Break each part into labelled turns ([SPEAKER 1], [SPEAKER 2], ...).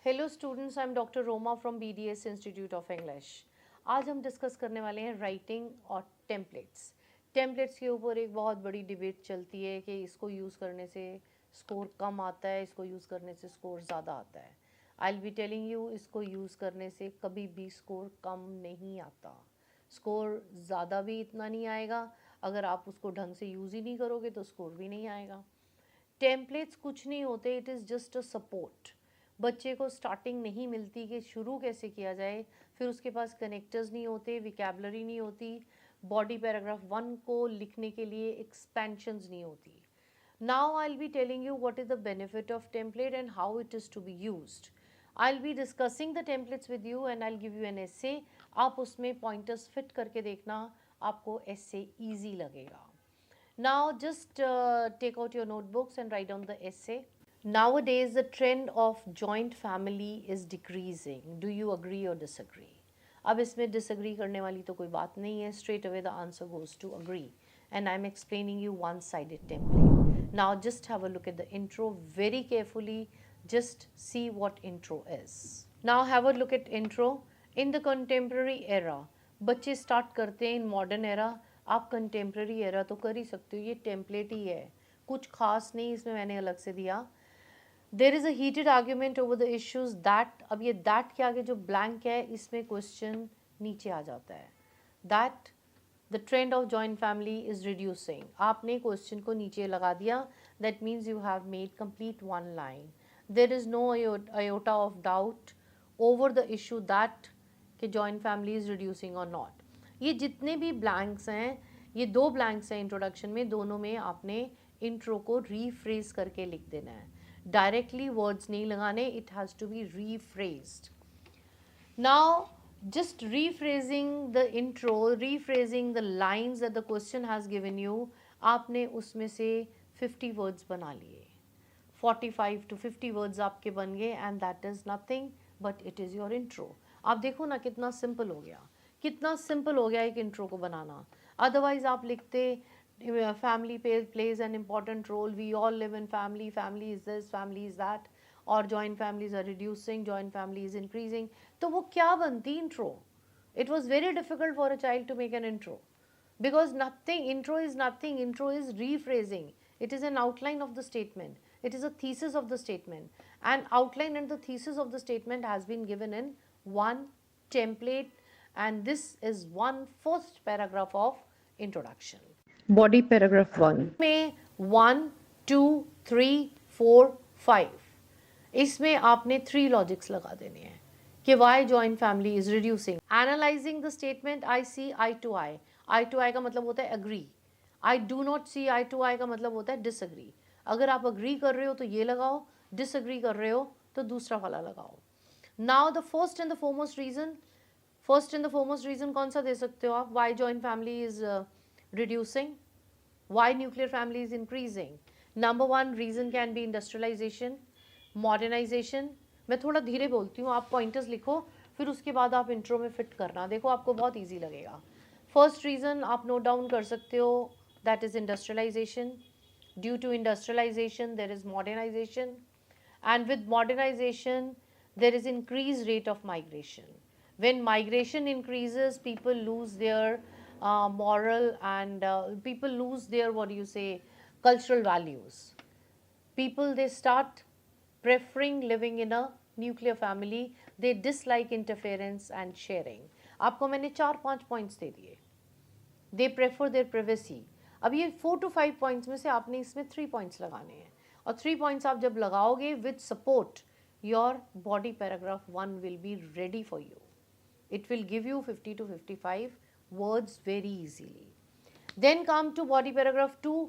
[SPEAKER 1] Hello students, I am doctor Roma from BDS institute of English. आज हम discuss करने वाले हैं राइटिंग और टेम्पलेट्स। टेम्पलेट्स के ऊपर एक बहुत बड़ी डिबेट चलती है कि इसको यूज़ करने से स्कोर कम आता है, इसको यूज़ करने से स्कोर ज़्यादा आता है। आई विल बी टेलिंग यू, इसको यूज़ करने से कभी भी स्कोर कम नहीं आता। स्कोर ज़्यादा भी इतना नहीं आएगा, अगर आप उसको ढंग से यूज़ ही नहीं करोगे तो स्कोर भी नहीं आएगा। टेम्पलेट्स कुछ नहीं होते, it is just a support. बच्चे को स्टार्टिंग नहीं मिलती कि शुरू कैसे किया जाए, फिर उसके पास कनेक्टर्स नहीं होते, विकेबलरी नहीं होती, बॉडी पैराग्राफ 1 को लिखने के लिए एक्सपेंशंस नहीं होती। Now I will be telling you what is the benefit of template and how it is to be used. I will be discussing the templates with you and I will give you an essay. आप उसमें pointers fit करके देखना, आपको essay easy लगेगा। Now just take out your notebooks and write down the essay. Nowadays the trend of joint family is decreasing. Do you agree or disagree? अब इसमें disagree करने वाली तो कोई बात नहीं है. Straight away the answer goes to agree. And I'm explaining you one-sided template. Now just have a look at the intro very carefully. Just see what intro is. Now have a look at intro. In the contemporary era, बच्चे start करते हैं in modern era. आप contemporary era तो कर ही सकते हो, ये template ही है, कुछ खास नहीं इसमें मैंने अलग से दिया। There is a heated argument over the issues that. अब ये दैट के आगे जो ब्लैंक है इसमें क्वेश्चन नीचे आ जाता है। That the trend of joint family is reducing, आपने क्वेश्चन को नीचे लगा दिया। That means you have made complete one line. There is no iota of doubt over the issue that कि जॉइंट फैमिली इज़ रिड्यूसिंग और not. ये जितने भी ब्लैंक्स हैं, ये दो ब्लैंक्स हैं इंट्रोडक्शन में, दोनों में आपने इंट्रो को रीफ्रेज करके लिख देना है। डायरेक्टली वर्ड्स नहीं लगाने, it has to be rephrased. Now just rephrasing the intro, rephrasing the lines that the question has given you, आपने उसमें से 50 words बना लिए, 45 to 50 वर्ड्स आपके बन गए and that is nothing but it is your intro. आप देखो ना कितना सिंपल हो गया, कितना सिंपल हो गया एक इंट्रो को बनाना। अदरवाइज आप लिखते family plays an important role, we all live in family, family is this, family is that, और joint families are reducing, joint family is increasing, तो वो क्या बनती intro? It was very difficult for a child to make an intro because nothing, intro is nothing, intro is rephrasing, it is an outline of the statement, it is a thesis of the statement, and outline and the thesis of the statement has been given in one template, and this is one first paragraph of introduction. Body paragraph 1 में 1 2 3 4 5 इसमें आपने 3 logics लगा देने हैं कि why joint family is reducing. Analysing the statement, I see I to I. I to I का मतलब होता है agree, I do not see I to I का मतलब होता है डिसअग्री। अगर आप अग्री कर रहे हो तो ये लगाओ, डिसअग्री कर रहे हो तो दूसरा वाला लगाओ। Now the first and the foremost reason, first and the foremost reason कौन सा दे सकते हो आप? Why joint family is reducing, why nuclear family is increasing. Number 1 reason can be industrialization, modernization. मैं थोड़ा धीरे बोलती हूँ, आप पॉइंटर्स लिखो, फिर उसके बाद आप इंट्रो में फिट करना, देखो आपको बहुत ईजी लगेगा। फर्स्ट रीज़न आप नोट डाउन कर सकते हो, that is industrialization. Due to industrialization there is modernization, and with modernization there is increased rate of migration. When migration increases, people lose their moral and people lose their, what do you say, cultural values. People, they start preferring living in a nuclear family, they dislike interference and sharing. आपको मैंने 4-5 points दे दिए। They prefer their privacy. अब ये 4 to 5 points में से आपने इसमें 3 पॉइंट्स लगाने हैं, और 3 पॉइंट्स आप जब लगाओगे with support, your body paragraph 1 will be ready for you. It will give you 50 to 55 words very easily. Then come to body paragraph 2,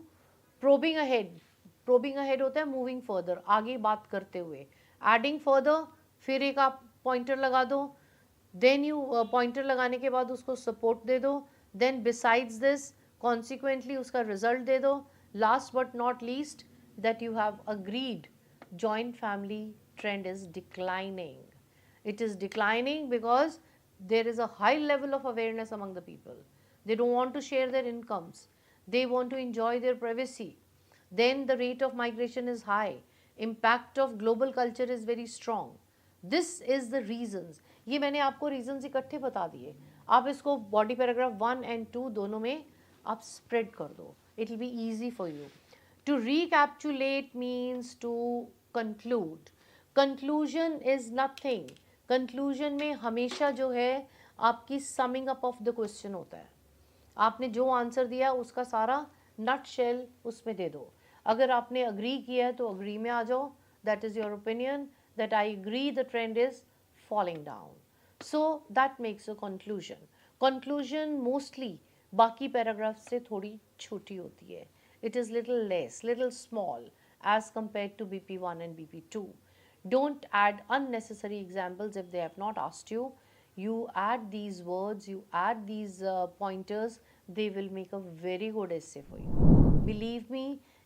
[SPEAKER 1] probing ahead. Probing ahead होता है मूविंग फर्दर, आगे बात करते हुए। एडिंग फर्दर, फिर एक आप pointer लगा दो, देन यू पॉइंटर लगाने के बाद उसको सपोर्ट दे दो, देन बिसाइड्स दिस, कॉन्सिक्वेंटली उसका रिजल्ट दे दो। Last but not least, that you have agreed joint family trend is declining. It is declining because there is a high level of awareness among the people. They don't want to share their incomes, they want to enjoy their privacy. Then the rate of migration is high, impact of global culture is very strong. This is the reasons. ये मैंने आपको reasons इकट्ठे बता दिए, आप इसको body paragraph 1 and 2 दोनों में आप स्प्रेड कर दो, it will be easy for you. To recapitulate means to conclude. Conclusion is nothing, conclusion में हमेशा जो है आपकी summing up of the question होता है, आपने जो आंसर दिया उसका सारा नट शेल उसमें दे दो। अगर आपने अग्री किया है तो अग्री में आ जाओ, that is your opinion, that I agree the trend is falling down, so that makes a conclusion. Conclusion mostly बाकी पैराग्राफ से थोड़ी छोटी होती है, it is little less, little small as compared to BP1 and BP2. Don't add unnecessary examples if they have not asked you. You add these words, you add these pointers, they will make a very good essay for you. Believe me,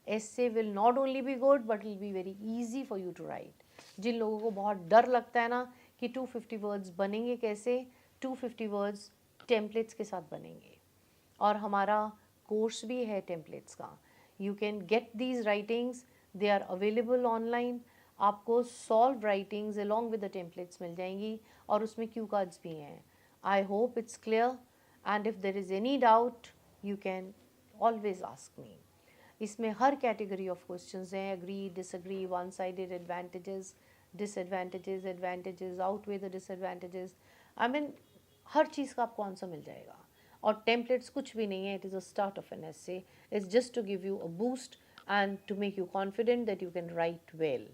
[SPEAKER 1] essay will not only be good but it will be very easy for you to write. जिन लोगों को बहुत डर लगता है ना कि 250 words बनेंगे कैसे, 250 वर्ड्स टेम्पलेट्स के साथ बनेंगे, और हमारा कोर्स भी है टेम्पलेट्स का। You can get these writings, they are available online. आपको solve writings along with the templates मिल जाएंगी और उसमें क्यू कार्ड्स भी हैं। I hope it's clear, and if there is any doubt you can always ask me. इसमें हर category of questions हैं, agree, disagree, one sided, advantages, disadvantages, advantages outweigh the disadvantages, I mean हर चीज़ का आपको answer मिल जाएगा। और templates कुछ भी नहीं है, it is a start of an essay, it's just to give you a boost and to make you confident that you can write well.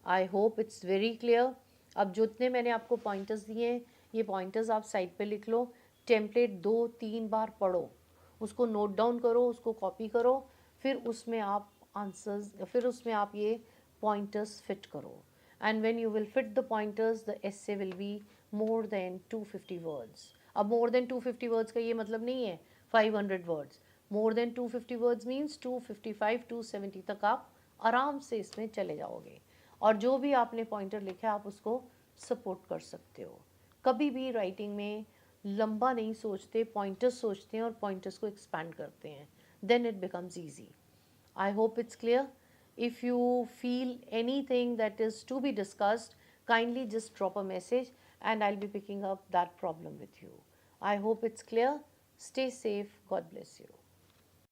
[SPEAKER 1] I hope it's very clear. अब जितने मैंने आपको पॉइंटर्स दिए हैं, ये पॉइंटर्स आप side पे लिख लो, टेम्पलेट 2-3 बार पढ़ो, उसको नोट डाउन करो, उसको कॉपी करो, फिर उसमें आप आंसर्स, फिर उसमें आप ये पॉइंटर्स फिट करो, and when you will fit the pointers the essay will be more than 250 words. अब मोर देन 250 वर्ड्स का ये मतलब नहीं है 500 words, more than 250 words means 255 270 तक आप आराम से इसमें चले जाओगे, और जो भी आपने पॉइंटर लिखा है आप उसको सपोर्ट कर सकते हो। कभी भी राइटिंग में लंबा नहीं सोचते, पॉइंटर्स सोचते हैं और पॉइंटर्स को एक्सपैंड करते हैं, then it becomes easy. I hope it's clear. If you feel anything that is to be discussed, kindly just drop a message and I'll be picking up that problem with you. I hope it's clear. Stay safe. God bless you.